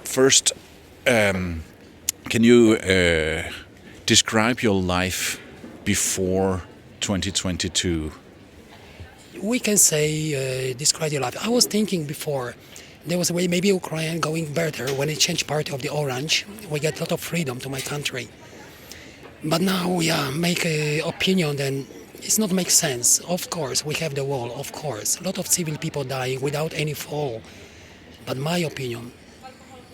First, can you describe your life before 2022? We can say describe your life. I was thinking before there was a way maybe Ukraine going better when it changed party of the orange. We get a lot of freedom to my country. But now we make a opinion then it's not make sense. Of course, we have the wall, of course. A lot of civil people dying without any fall. But my opinion,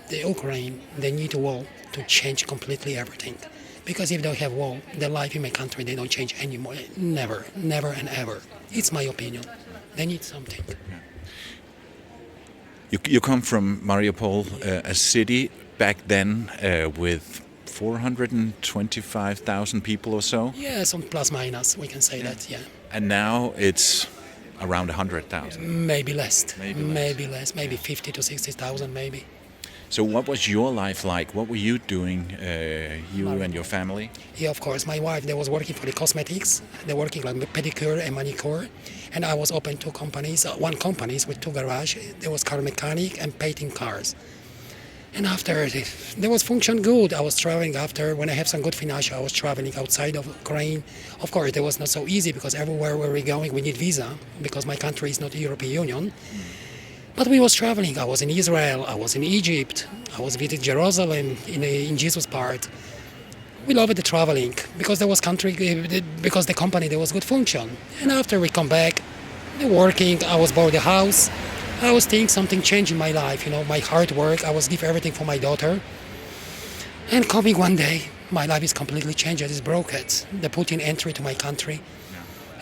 the Ukraine, they need a wall to change completely everything. Because if they have wall, the life in my country, they don't change anymore. Never, never and ever. It's my opinion. They need something. You come from Mariupol, a city back then with 425,000 people or so? Yeah, some plus minus, we can say that, yeah. And now it's around 100,000? Maybe less. Maybe less. Maybe 50 to 60,000 maybe. So what was your life like? What were you doing, you and your family? Yeah, of course. My wife, they was working for the cosmetics. They working like pedicure and manicure. And I was open two companies, one companies with two garages. There was car mechanic and painting cars. And after, there was function good. I was traveling after, when I have some good financial, I was traveling outside of Ukraine. Of course, it was not so easy because everywhere where we're going, we need visa because my country is not the European Union. But we was traveling. I was in Israel, I was in Egypt, I was visiting Jerusalem in Jesus part. We loved the traveling because there was country, because the company there was good function. And after we come back, working, I was bought a house. I was thinking something changed in my life, my hard work. I was give everything for my daughter. And coming one day, my life is completely changed. It's broken. The Putin entry to my country.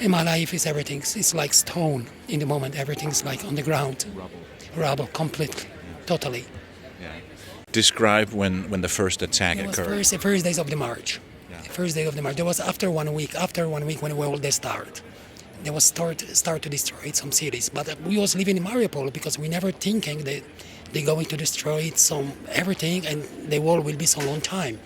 And my life is everything. It's like stone in the moment. Everything's like on the ground. Rubble, completely, totally. Yeah. Describe when the first attack occurred. The first days of the March. Yeah. The first day of the March. There was after one week when all they start. They was start to destroy some cities. But we was living in Mariupol because we never thinking that they're going to destroy some everything and the wall will be so long time.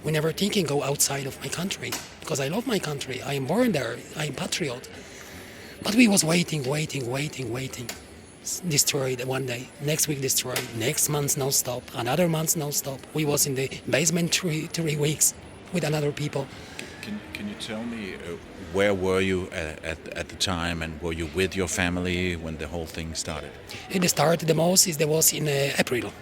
We never thinking go outside of my country because I love my country. I am born there. I am patriot. But we was waiting. Destroyed one day. Next week destroyed. Next month no stop. Another month no stop. We was in the basement 3 weeks with another people. Can you tell me where were you at the time, and were you with your family when the whole thing started? It started the most there was in April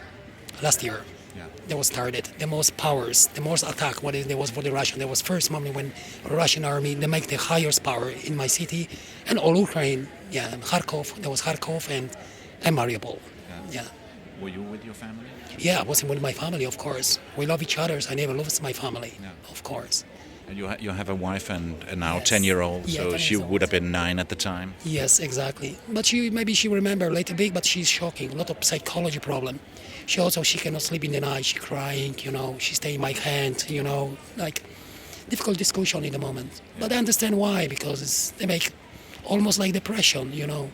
last year. Yeah. There was started the most powers, the most attack. There was for the Russian. There was first moment when Russian army they make the highest power in my city and all Ukraine. Yeah, Kharkov. There was Kharkov and Mariupol. Yeah. Were you with your family? Yeah, I was with my family, of course. We love each other. I never lost my family, of course. And you have a wife and now Yes. 10-year-old, Yeah, so 10 she years old. would have been 9 at the time. Yes, exactly. But she remember later big, but she's shocking. A lot of psychology problem. She cannot sleep in the night. She crying, She stay in my hand, like difficult discussion in the moment. But I understand why because they make almost like depression, Yeah.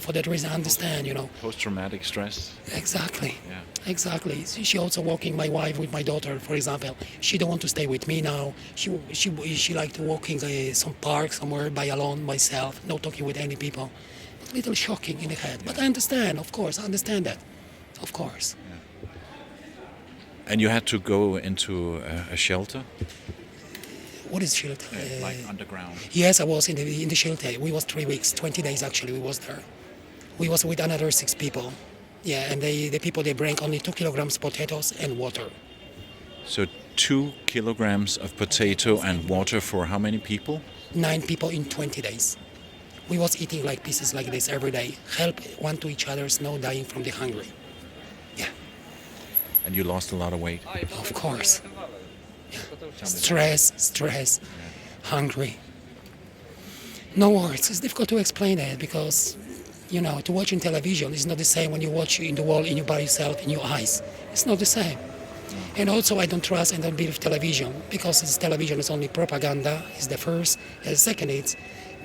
For that reason I understand, Post-traumatic stress. Exactly. Yeah. Exactly. She also walking my wife with my daughter, for example. She don't want to stay with me now. She like to walking some park somewhere by alone, myself, not talking with any people. A little shocking in the head, but I understand. Of course, I understand that. Of course. And you had to go into a shelter, What is shelter? like underground. Yes, I was in the shelter. We was 3 weeks, 20 days actually. We was there. We was with another 6 people. Yeah, and the people they bring only 2 kilograms potatoes and water. So 2 kilograms of potato and water for how many people? 9 people in 20 days. We was eating like pieces like this every day. Help one to each other, no dying from the hungry. Yeah, And you lost a lot of weight. of course. Yeah. Stress, hungry. No words. It's difficult to explain it because, to watch in television is not the same when you watch in the wall in you by yourself in your eyes. It's not the same. And also I don't trust and don't believe television because this television is only propaganda, is the first. And the second is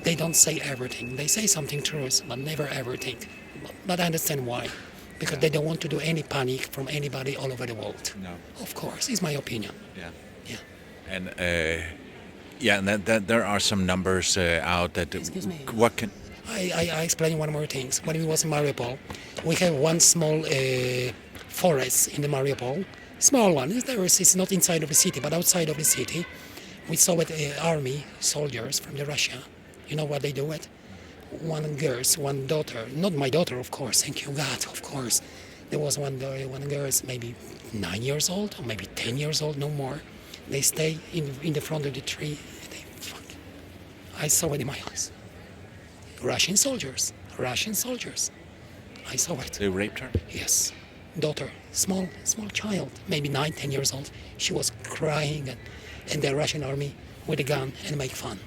they don't say everything. They say something true, but never everything. But I understand why. Because they don't want to do any panic from anybody all over the world. No. Of course, it's my opinion. Yeah. Yeah. And and that there are some numbers out that. Excuse me. What can? I explain one more thing. When we was in Mariupol, we have one small forests in the Mariupol. Small one. It's not inside of the city, but outside of the city. We saw it, army soldiers from the Russia. You know what they do it? One girl, one daughter. Not my daughter, of course. Thank you, God, of course. There was one girl, maybe 9 years old, or maybe 10 years old, no more. They stay in the front of the tree. I saw it in my eyes. Russian soldiers. I saw it. They raped her? Yes. Daughter, small child, maybe 9, 10 years old. She was crying, and the Russian army with a gun and make fun.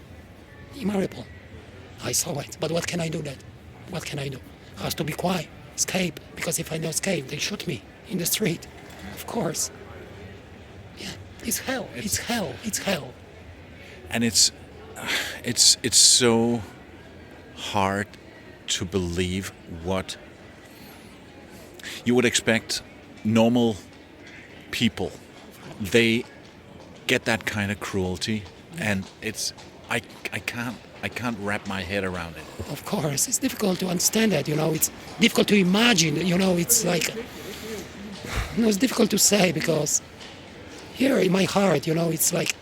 In Mariupol. I saw it. But what can I do then? What can I do? I have to be quiet, escape, because if I don't escape, they shoot me in the street. Of course. Yeah, it's hell. It's hell. And it's so hard to believe what you would expect normal people. They get that kind of cruelty, and I can't wrap my head around it. Of course, it's difficult to understand that, it's difficult to imagine, it's like, it's difficult to say, because here in my heart, it's like,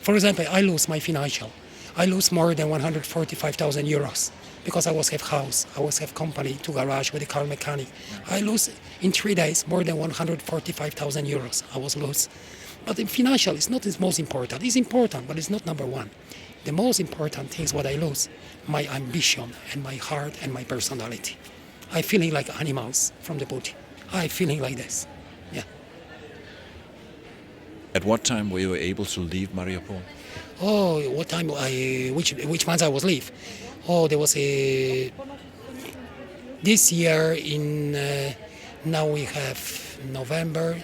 for example, I lose my financial. I lose more than 145,000 euros because I was have house, I was have company, 2 garage with a car mechanic. I lose in 3 days more than 145,000 euros. I was lose. But the financial is not the most important. It's important, but it's not number one. The most important thing is what I lose, my ambition and my heart and my personality. I feeling like animals from the booty. I feeling like this. Yeah. At what time were you able to leave Mariupol? Oh, what time? Which month I was leave? Oh, there was this year in now we have October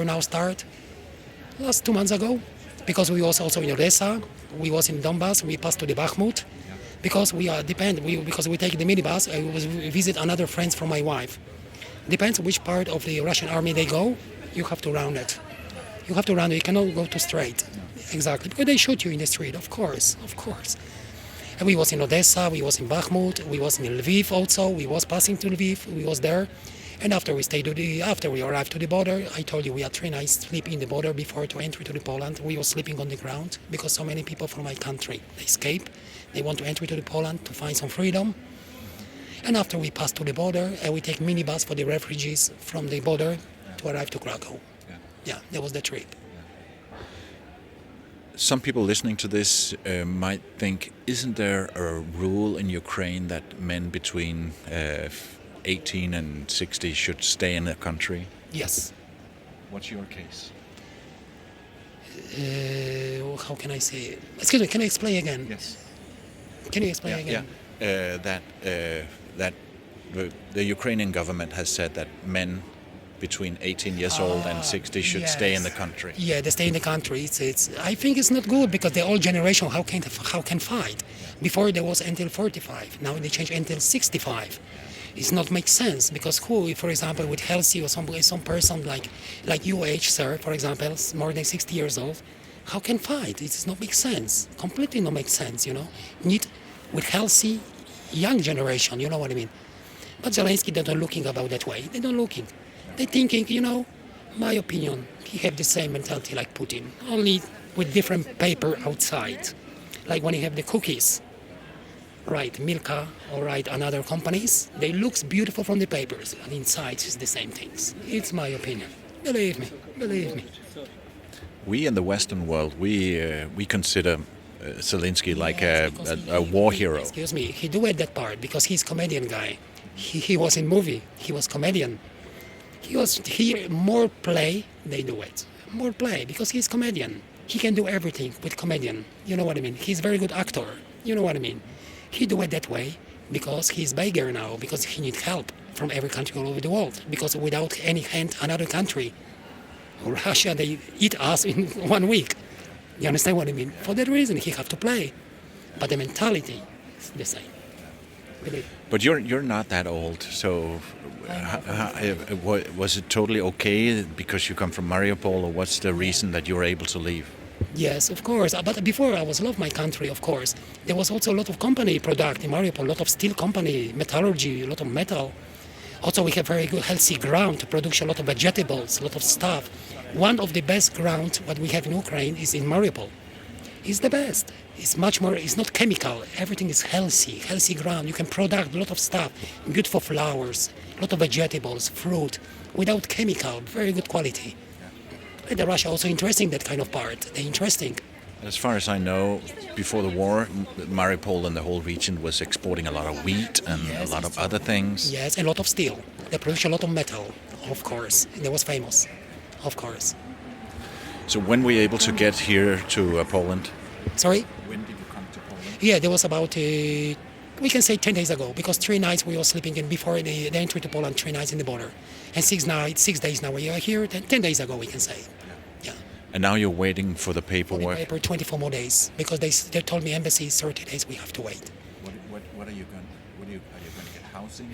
now start. Last 2 months ago, because we was also in Odessa, we was in Donbass, we passed to the Bakhmut, because we are because we take the minibus. I was visit another friends from my wife. Depends which part of the Russian army they go, you have to round it. You have to round it. You cannot go too straight. Exactly, because they shoot you in the street. Of course. And we was in Odessa, we was in Bakhmut, we was in Lviv also. We was passing to Lviv. We was there. And after we arrived to the border, I told you we had 3 nights sleep in the border before to enter to the Poland. We were sleeping on the ground because so many people from my country, they escape. They want to enter to the Poland to find some freedom. And after we pass to the border, we take minibus for the refugees from the border to arrive to Kraków. Yeah, that was the trip. Some people listening to this might think, isn't there a rule in Ukraine that men between 18 and 60 should stay in the country? Yes. What's your case? How can I say it? Excuse me, can you explain again? Yes. Can you explain again? That the Ukrainian government has said that men between 18 years old and 60 should stay in the country. Yeah, they stay in the country. It's I think it's not good because the old generation how can fight? Before there was until 45. Now they change until 65. It's not make sense because who, for example, with healthy or some person like your age, sir, for example, more than 60 years old, how can fight? It does not make sense. Completely not make sense. Need with healthy young generation. You know what I mean? But Zelensky, they're not looking about that way. They're not looking. They're thinking, my opinion, he have the same mentality like Putin, only with different paper outside. Like when you have the cookies, right, Milka or right, another companies, they looks beautiful from the papers, and inside it's the same things. It's my opinion. Believe me. We in the Western world, we consider Zelensky like a war hero. Excuse me, he do it that part because he's comedian guy. He was in movie, he was comedian. He more play, they do it. More play, because he's comedian. He can do everything with comedian. You know what I mean? He's very good actor. You know what I mean? He do it that way because he's bigger now, because he need help from every country all over the world. Because without any hand, another country, Russia, they eat us in 1 week. You understand what I mean? For that reason, he have to play. But the mentality is the same. Really. But you're not that old, so was it totally okay because you come from Mariupol, or what's the reason that you were able to leave? Yes, of course. But before I love my country, of course. There was also a lot of company product in Mariupol, a lot of steel company, metallurgy, a lot of metal. Also, we have very good healthy ground to produce a lot of vegetables, a lot of stuff. One of the best grounds what we have in Ukraine is in Mariupol. It's the best. It's much more, it's not chemical. Everything is healthy ground. You can produce a lot of stuff, beautiful flowers, a lot of vegetables, fruit, without chemical, very good quality. And the Russia also interesting that kind of part. They're interesting. As far as I know, before the war, Mariupol and the whole region was exporting a lot of wheat and a lot of other things. Yes, and a lot of steel. They produce a lot of metal, of course. That was famous, of course. So when were you able to get here to Poland? Sorry? When did you come to Poland? Yeah, there was about, we can say 10 days ago, because 3 nights we were sleeping in before the entry to Poland, 3 nights in the border. And 6 days now we are here, 10 days ago we can say. Yeah. And now you're waiting for the For paperwork. the paper, 24 more days, because they told me embassy 30 days we have to wait. What are you going? Are you going to get housing?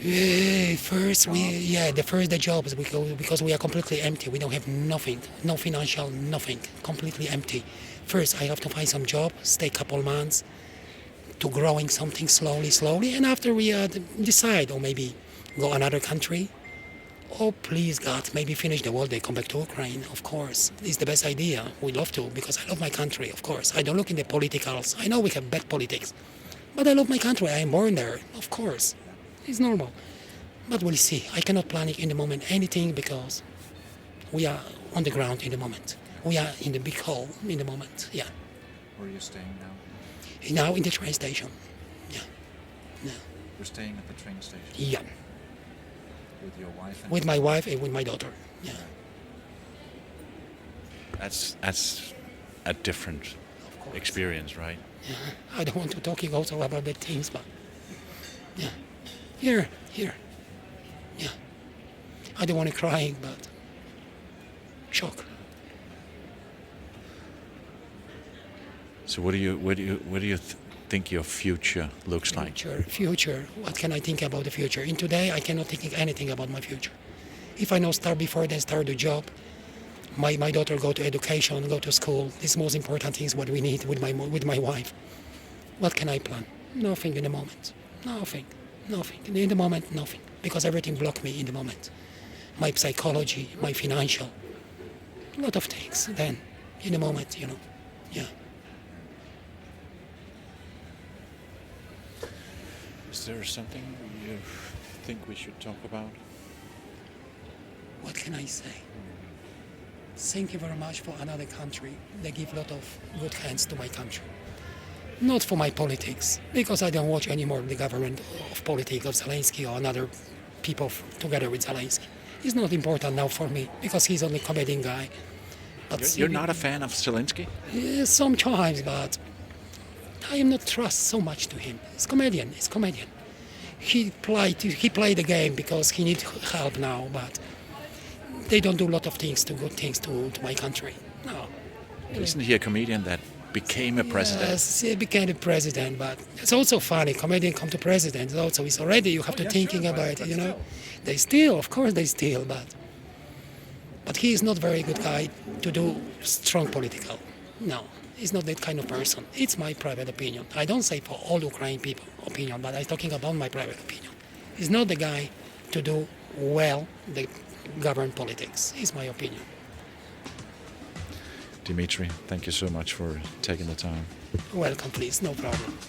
The jobs because we are completely empty. We don't have nothing, no financial, nothing, completely empty. First, I have to find some job, stay a couple months, to growing something slowly, and after we decide, or maybe go another country, or please God, maybe finish the war, they come back to Ukraine, of course. It's the best idea. We love to, because I love my country, of course. I don't look in the politicals. I know we have bad politics, but I love my country. I am born there, of course. It's normal. But we'll see. I cannot plan in the moment anything, because we are on the ground in the moment. We are in the big hole in the moment, yeah. Where are you staying now? Now in the train station, yeah. You're staying at the train station? Yeah, With your wife? with my wife and with my daughter, yeah. That's a different experience, right? Yeah. I don't want to talk also about the things, but yeah. Here, yeah. I don't want to cry, but shock. So what do you think your future looks like? Future. What can I think about the future? In today, I cannot think anything about my future. If I know start before, then start the job. My daughter go to education, go to school. This most important thing is what we need with my wife. What can I plan? Nothing in the moment. Nothing. In the moment, nothing. Because everything blocked me in the moment. My psychology, my financial, a lot of things. Then, in the moment, yeah. Is there something you think we should talk about? What can I say? Thank you very much for another country. They give a lot of good hands to my country. Not for my politics, because I don't watch anymore the government of politics of Zelensky or another people together with Zelensky. It's not important now for me, because he's only comedian guy. But You're not a fan of Zelensky? Sometimes, but I am not trust so much to him. He's comedian. He played the game because he needs help now, but they don't do a lot of good things to my country. No. Isn't he a comedian that became a president? Yes, he became a president, but it's also funny. Comedian come to president. Also, it's already you have to thinking about it. They steal, of course they steal, but he is not very good guy to do strong political. No. He's not that kind of person. It's my private opinion. I don't say for all Ukrainian people opinion, but I'm talking about my private opinion. He's not the guy to do well the government politics. It's my opinion. Dimitri, thank you so much for taking the time. Welcome, please. No problem.